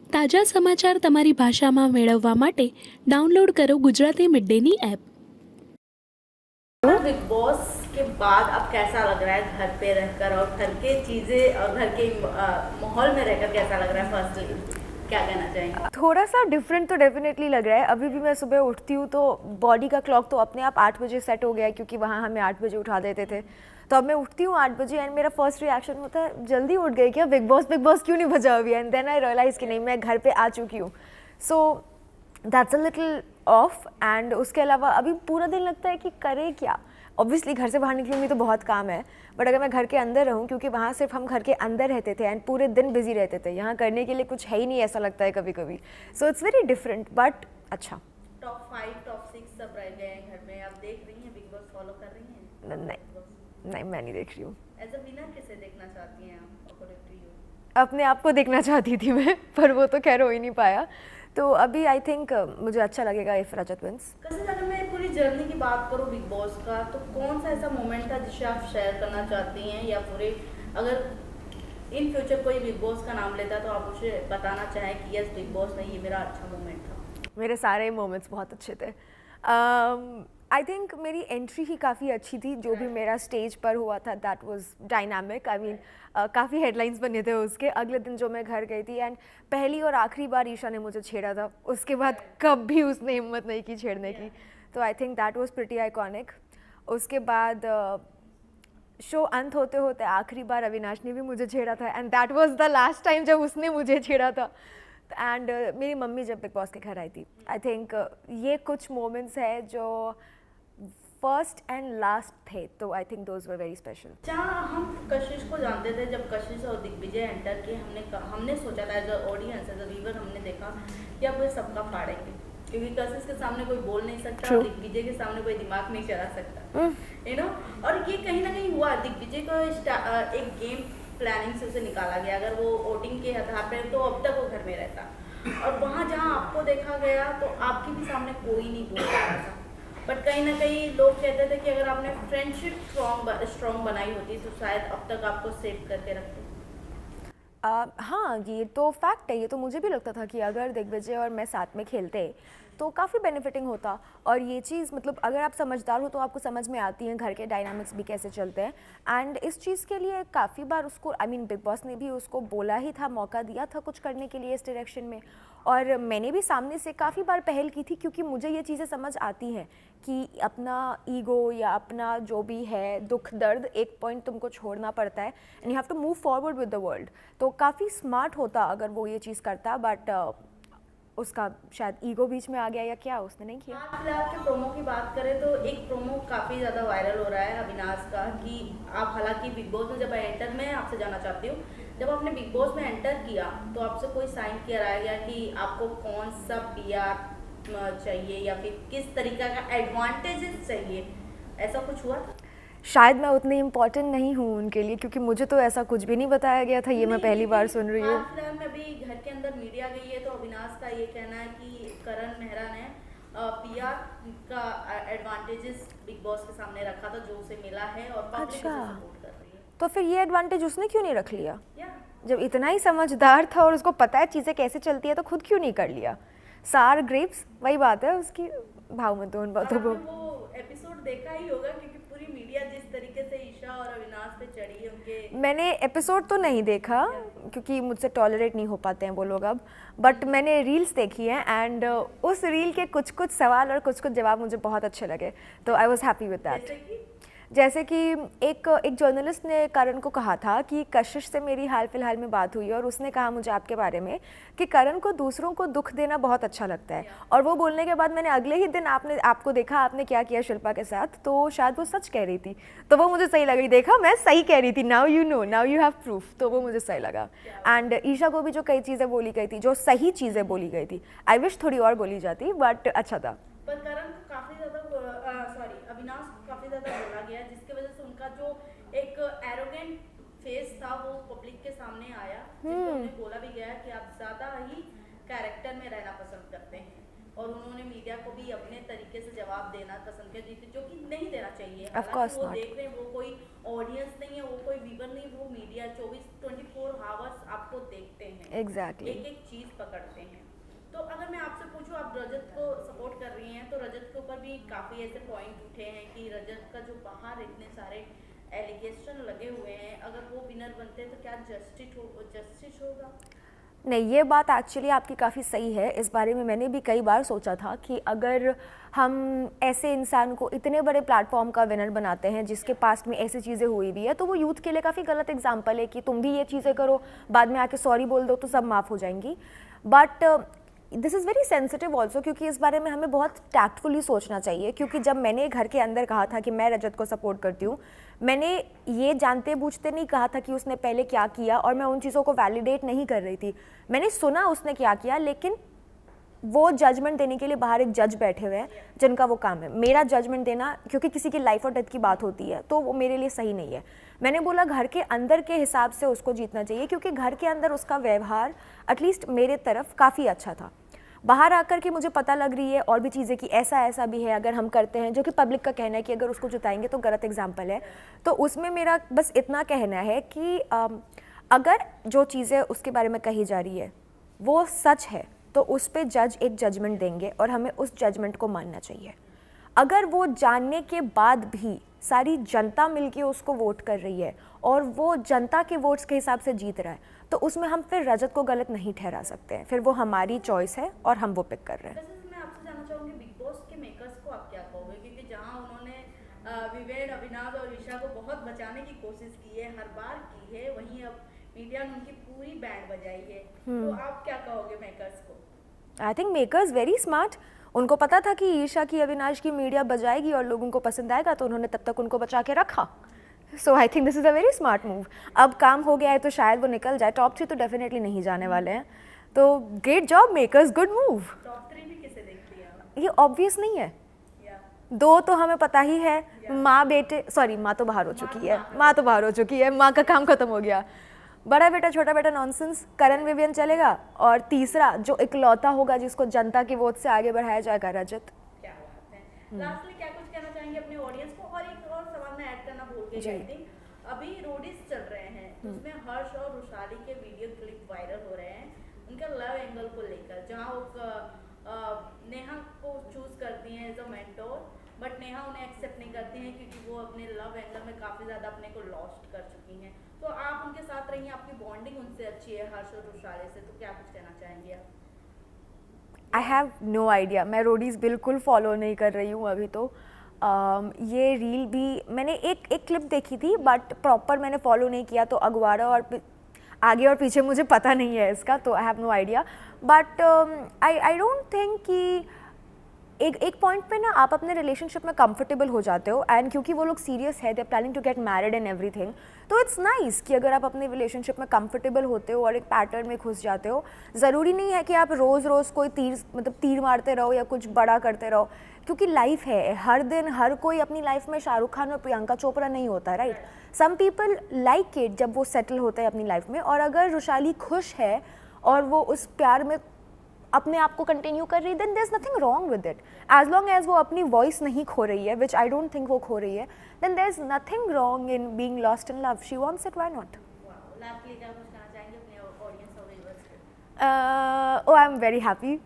તાજા સમાચાર તમારી ભાષામાં મેળવવા માટે ડાઉનલોડ કરો ગુજરાતી મિડ ડેની એપ। बिग बॉस के बाद अब कैसा लग रहा है घर पे रहकर और घर के चीजें और घर के माहौल में रहकर कैसा लग रहा है? फर्स्टली क्या कहना चाहेंगे? थोड़ा सा डिफरेंट तो डेफिनेटली लग रहा है। अभी भी मैं सुबह उठती हूँ तो बॉडी का क्लॉक तो अपने आप 8 बजे सेट हो गया है, क्योंकि वहाँ हमें 8 बजे उठा देते थे। तो अब मैं उठती हूँ 8 बजे एंड मेरा फर्स्ट रिएक्शन होता है जल्दी उठ गई क्या, बिग बॉस क्यों नहीं बजा अभी? एंड देन आई रियलाइज़ कि नहीं, मैं घर पे आ चुकी हूँ। So that's a little of. And उसके अलावा अभी पूरा दिन लगता है कि करे क्या। ऑब्वियसली घर से बाहर निकलूँगी तो बहुत काम है, बट अगर मैं घर के अंदर रहूँ, क्योंकि वहाँ सिर्फ हम घर के अंदर रहते थे एंड पूरे दिन बिजी रहते थे, यहाँ करने के लिए कुछ है ही नहीं, ऐसा लगता है कभी कभी। So it's very different but अच्छा। टॉप 5 टॉप 6 सब रह गए हैं घर में। आप देख रही हैं बिग बॉस, फॉलो कर रही हैं? नहीं, मैं नहीं देख रही हूँ। एज अ विनर किसे देखना चाहती हैं आप अकॉर्डिंग टू यू? अपने आप को देखना चाहती थी मैं, पर वो तो खैर हो ही नहीं पाया। तो अभी आई थिंक मुझे अच्छा लगेगा इफ रजत विंस। कैसे अगर मैं पूरी जर्नी की बात करूँ बिग बॉस का, तो कौन सा ऐसा मोमेंट था जिसे आप शेयर करना चाहती हैं, या पूरे अगर इन फ्यूचर कोई बिग बॉस का नाम लेता तो आप उसे बताना चाहें कि यस बिग बॉस नहीं, ये मेरा अच्छा मोमेंट था? मेरे सारे मोमेंट्स बहुत अच्छे थे। आई थिंक मेरी एंट्री ही काफ़ी अच्छी थी। जो भी मेरा स्टेज पर हुआ था that was dynamic. I mean काफ़ी हेडलाइंस बने थे उसके। अगले दिन जो मैं घर गई थी एंड पहली और आखिरी बार ईशा ने मुझे छेड़ा था, उसके बाद कभी उसने हिम्मत नहीं की छेड़ने की। तो I think that was pretty iconic. उसके बाद शो अंत होते होते आखिरी बार अविनाश ने भी मुझे छेड़ा था and that was the last time जब उसने मुझे छेड़ा था। एंड मेरी मम्मी जब बिग बॉस के घर आई थी। आई थिंक ये कुछ मोमेंट्स है जो फर्स्ट एंड लास्ट थे, तो I think those were very special. जहाँ हम कशिश को जानते थे, जब कशिश और दिग्विजय एंटर किए, हमने सोचा था as a audience, as a viewer, हमने देखा कि अब वो सबका फाड़ेंगे, क्योंकि कशिश के सामने कोई बोल नहीं सकता और दिग्विजय के सामने कोई दिमाग नहीं चला सकता, यू नो। और ये कहीं ना कहीं हुआ। दिग्विजय को एक गेम प्लानिंग से उसे निकाला गया। अगर वो वोटिंग के आधार पर, तो अब तक वो घर में रहता। और वहाँ जहाँ आपको देखा गया तो आपके भी सामने कोई नहीं बोल रहा था, बट कहीं ना कहीं लोग कहते थे कि अगर आपने फ्रेंडशिप स्ट्रॉन्ग बनाई होती तो शायद अब तक आपको सेव करके रखते। हाँ, ये तो फैक्ट है। ये तो मुझे भी लगता था कि अगर दिग्विजय और मैं साथ में खेलते तो काफ़ी बेनिफिटिंग होता। और ये चीज़ मतलब अगर आप समझदार हो तो आपको समझ में आती हैं घर के डायनामिक्स भी कैसे चलते हैं। एंड इस चीज़ के लिए काफ़ी बार उसको आई मीन बिग बॉस ने भी उसको बोला ही था, मौका दिया था कुछ करने के लिए इस डायरेक्शन में। और मैंने भी सामने से काफ़ी बार पहल की थी, क्योंकि मुझे ये चीज़ें समझ आती हैं कि अपना ईगो या अपना जो भी है दुख दर्द एक पॉइंट तुमको छोड़ना पड़ता है and you have to move forward with the world. तो काफ़ी स्मार्ट होता अगर वो ये चीज़ करता, बट उसका शायद ईगो बीच में आ गया या क्या, उसने नहीं किया। आज फिलहाल के प्रोमो की बात करें तो एक प्रोमो काफ़ी ज़्यादा वायरल हो रहा है अविनाश का, कि आप हालांकि बिग बॉस में जब एंटर, मैं आपसे जानना चाहती हूँ, जब आपने बिग बॉस में एंटर किया तो आपसे कोई साइन किया गया कि आपको कौन सा पीआर चाहिए या फिर किस तरीका का एडवांटेजेस चाहिए, ऐसा कुछ हुआ था? शायद मैं उतनी इम्पोर्टेंट नहीं हूँ उनके लिए, क्योंकि मुझे तो ऐसा कुछ भी नहीं बताया गया था। ये मैं पहली बार सुन रही हूँ। फिलहाल में अभी घर के अंदर मीडिया गई है तो अविनाश का ये कहना है कि करण मेहरा ने पीआर का एडवांटेजेस बिग बॉस के सामने रखा था, जो उसे मिला है और पब्लिक उसे सपोर्ट कर रही है। तो फिर ये एडवांटेज उसने क्यों नहीं रख लिया? या जब इतना ही समझदार था और उसको पता है चीज़ें कैसे चलती है, तो खुद क्यों नहीं कर लिया? सार ग्रेप्स, वही बात है उसकी। भाव मत दो उन बातों को। वो एपिसोड देखा ही होगा, क्योंकि पूरी मीडिया जिस तरीके से ईशा और अविनाश पे चढ़ी है उनके। मैंने एपिसोड तो नहीं देखा क्योंकि मुझसे टॉलरेट नहीं हो पाते हैं वो लोग अब, बट मैंने रील्स देखी हैं एंड उस रील के कुछ कुछ सवाल और कुछ कुछ जवाब मुझे बहुत अच्छे लगे, तो I was happy with that. जैसे कि एक जर्नलिस्ट ने करण को कहा था कि कशिश से मेरी हाल फिलहाल में बात हुई और उसने कहा मुझे आपके बारे में कि करण को दूसरों को दुख देना बहुत अच्छा लगता है। और वो बोलने के बाद मैंने अगले ही दिन आपको देखा, आपने क्या किया शिल्पा के साथ, तो शायद वो सच कह रही थी। तो वो मुझे सही लगी। देखा, मैं सही कह रही थी। Now you know, now you have proof. तो वो मुझे सही लगा। एंड ईशा को भी जो कई चीज़ें बोली गई थी, जो सही चीज़ें बोली गई थी, आई विश थोड़ी और बोली जाती, बट अच्छा था। पर करण को काफी ज्यादा अविनाश को काफी ज्यादा बोला गया, जिसकी वजह से उनका जो एक एरोगेंट फेस था वो पब्लिक के सामने आया, जिसमें उन्हें बोला भी गया कि आप ज्यादा ही कैरेक्टर में रहना पसंद करते हैं। और उन्होंने मीडिया को भी अपने तरीके से जवाब देना पसंद किया, जो कि नहीं देना चाहिए। हालांकि वो देख रहे हैं, वो कोई ऑडियंस नहीं है, वो कोई व्यूअर नहीं, वो मीडिया 24 आवर्स आपको देखते हैं। एग्जैक्टली। एक एक चीज पकड़ते हैं। तो अगर मैं आपसे पूछूं, आप रजत को सपोर्ट कर रही हैं, तो रजत के ऊपर भी काफी ऐसे पॉइंट उठे हैं कि रजत का जो बाहर इतने सारे एलिगेशन लगे हुए हैं, अगर वो विनर बनते हैं तो क्या जस्टिस होगा? नहीं, ये बात एक्चुअली आपकी काफ़ी सही है। इस बारे में मैंने भी कई बार सोचा था कि अगर हम ऐसे इंसान को इतने बड़े प्लेटफॉर्म का विनर बनाते हैं जिसके पास में ऐसी चीज़ें हुई भी है, तो वो यूथ के लिए काफ़ी गलत एग्जाम्पल है कि तुम भी ये चीज़ें करो, बाद में आके सॉरी बोल दो तो सब माफ़ हो जाएंगी। But this is very sensitive also, क्योंकि इस बारे में हमें बहुत टैक्टफुली सोचना चाहिए। क्योंकि जब मैंने घर के अंदर कहा था कि मैं रजत को सपोर्ट करती हूँ, मैंने ये जानते बूझते नहीं कहा था कि उसने पहले क्या किया, और मैं उन चीज़ों को वैलिडेट नहीं कर रही थी। मैंने सुना उसने क्या किया, लेकिन वो जजमेंट देने के लिए बाहर एक जज बैठे हुए हैं जिनका वो काम है। मेरा जजमेंट देना, क्योंकि किसी की लाइफ और डेथ की बात होती है, तो वो मेरे लिए सही नहीं है। मैंने बोला घर के अंदर के हिसाब से उसको जीतना चाहिए, क्योंकि घर के अंदर उसका व्यवहार एटलीस्ट मेरे तरफ काफ़ी अच्छा था। बाहर आकर के मुझे पता लग रही है और भी चीज़ें कि ऐसा भी है अगर हम करते हैं, जो कि पब्लिक का कहना है कि अगर उसको जिताएंगे तो गलत एग्जाम्पल है। तो उसमें मेरा बस इतना कहना है कि अगर जो चीज़ें उसके बारे में कही जा रही है वो सच है, तो उस पर जज एक जजमेंट देंगे और हमें उस जजमेंट को मानना चाहिए। अगर वो जानने के बाद भी सारी जनता मिलके उसको वोट कर रही है और वो जनता के वोट्स के हिसाब से जीत रहा है, तो उसमें हम फिर रजत को गलत नहीं ठहरा सकते हैं। फिर वो हमारी चॉइस है और हम वो पिक कर रहे हैं। वैसे मैं आपसे जानना चाहूँगी, बिग बॉस के मेकर्स को आप क्या कहोगे? क्योंकि जहाँ उन्होंने विवेक, अविनाश और ईशा को बहुत बचाने की कोशिश की है, हर बार की है, वहीं अब मीडिया ने उनकी पूरी बैंड बजाई है। तो आप क्या कहोगे मेकर्स को? I think makers very smart. उनको पता था कि ईशा की, अविनाश की मीडिया बजाएगी और लोगों को पसंद आएगा, तो उन्होंने तब तक उनको बचा के रखा। So I think this is a very smart move. अब काम हो गया है तो शायद वो निकल जाए। टॉप 3 तो डेफिनेटली नहीं जाने वाले हैं, तो great job makers, good move. Top 3 भी किसे देखती है? ये ऑब्वियस नहीं है, 2 तो हमें पता ही है, माँ बेटे, सॉरी माँ तो बाहर हो चुकी है, माँ का काम खत्म हो गया। बड़ा बेटा छोटा बेटा नॉनसेंस, करण विवियन चलेगा, और तीसरा जो इकलौता होगा जिसको जनता के वोट से आगे बढ़ाया जाएगा, रजत। क्या बात है। लास्टली क्या कुछ कहना चाहेंगे अपने ऑडियंस को? और एक और सवाल मैं ऐड करना भूल गई आई थिंक, अभी रोडीज चल रहे हैं, उसमें हर्ष और रुशाली के वीडियो क्लिप वायरल हो रहे हैं उनका लव एंगल को लेकर, जहां वो नेहा को चूज करती हैं as a mentor, but Neha उन्हें एक्सेप्ट नहीं करती हैं क्योंकि वो अपने लव एंगल में काफ़ी ज़्यादा अपने को लॉस्ट कर चुकी हैं। तो आप उनके साथ रही हैं, आपकी बॉन्डिंग उनसे अच्छी है, हर्ष और रुशाले से, तो क्या कुछ कहना चाहेंगे आप? आई हैव नो आइडिया, मैं रोडीज़ बिल्कुल फॉलो नहीं कर रही हूँ अभी तो। ये रील भी मैंने एक क्लिप देखी थी, बट प्रॉपर मैंने फॉलो नहीं किया, तो अगवाड़ा और आगे और पीछे मुझे पता नहीं है इसका, तो I have no idea. But I don't think कि एक पॉइंट पे ना आप अपने रिलेशनशिप में कंफर्टेबल हो जाते हो, एंड क्योंकि वो लोग सीरियस है, they are planning to get married and everything, तो इट्स नाइस कि अगर आप अपने रिलेशनशिप में कंफर्टेबल होते हो और एक पैटर्न में घुस जाते हो। ज़रूरी नहीं है कि आप रोज़ कोई तीर मारते रहो या कुछ बड़ा करते रहो, क्योंकि लाइफ है, हर दिन हर कोई अपनी लाइफ में शाहरुख खान और प्रियंका चोपड़ा नहीं होता, right? Some people like it जब वो सेटल होते हैं अपनी लाइफ में, और अगर रुशाली खुश है और वो उस प्यार में अपने आप को कंटिन्यू कर रही है, then there is nothing wrong with it, as long as वो अपनी वॉइस नहीं खो रही है, विच आई डोंट थिंक वो खो रही है, then there is nothing wrong in being lost in love. She wants it, why not? Lastly क्या कुछ कहना चाहेंगे अपने ऑडियंस और व्यूअर्स को? I am very happy.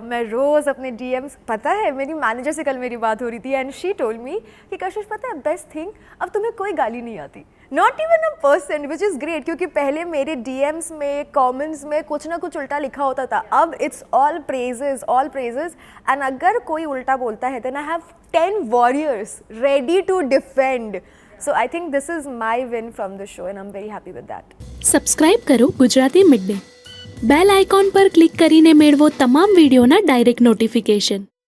मैं रोज़ अपने DMs, पता है मेरी मैनेजर से कल मेरी बात हो रही थी, एंड शी टोल्ड मी कि कशिश पता है बेस्ट थिंग, अब तुम्हें कोई गाली नहीं आती, not even a person, which is great, क्योंकि पहले मेरे DMs में, कमेंट्स में कुछ ना कुछ उल्टा लिखा होता था, अब इट्स ऑल प्रेजेस, एंड अगर कोई उल्टा बोलता है then I have 10 warriors ready to defend, so I think this is my win from the show, and I am very happy with that. Subscribe કરો Gujarati mid day. Bell icon પર click કરીને મેળવો તમામ વિડીયોના ડાયરેક્ટ નોટિફિકેશન.